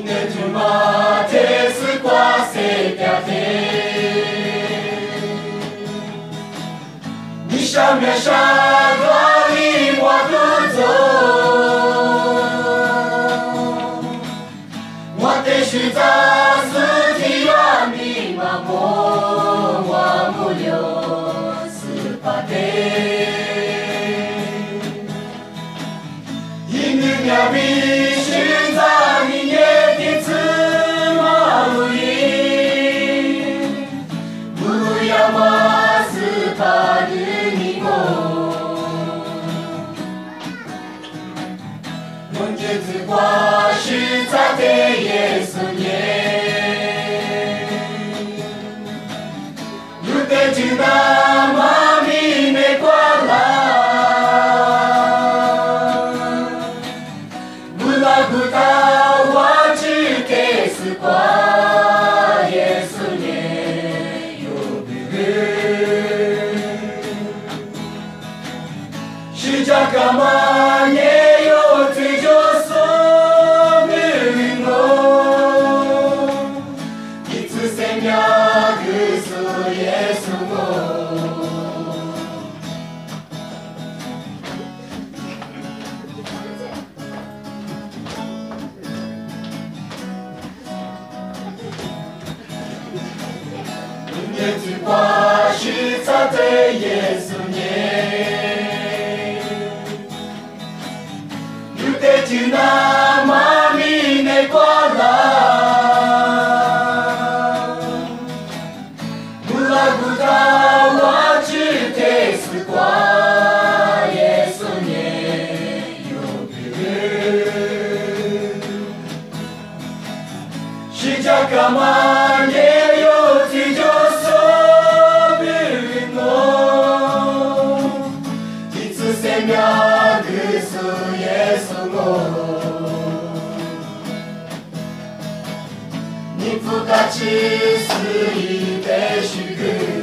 Ne jumate se quase te ate Nisha me shadwali mwakuzo Mwate shuta suti wa mi mamo wa mulyo supate Inu nyami日花是在的耶稣年，有的就那妈咪没关啦，不拉不达我只给是关耶稣年有的人，是这个嘛耶。这句话是在对耶稣念，有的就那妈咪没过来，不拉不达我只得是过耶稣念有的人，是这个嘛也有。你不该去死一的虚空。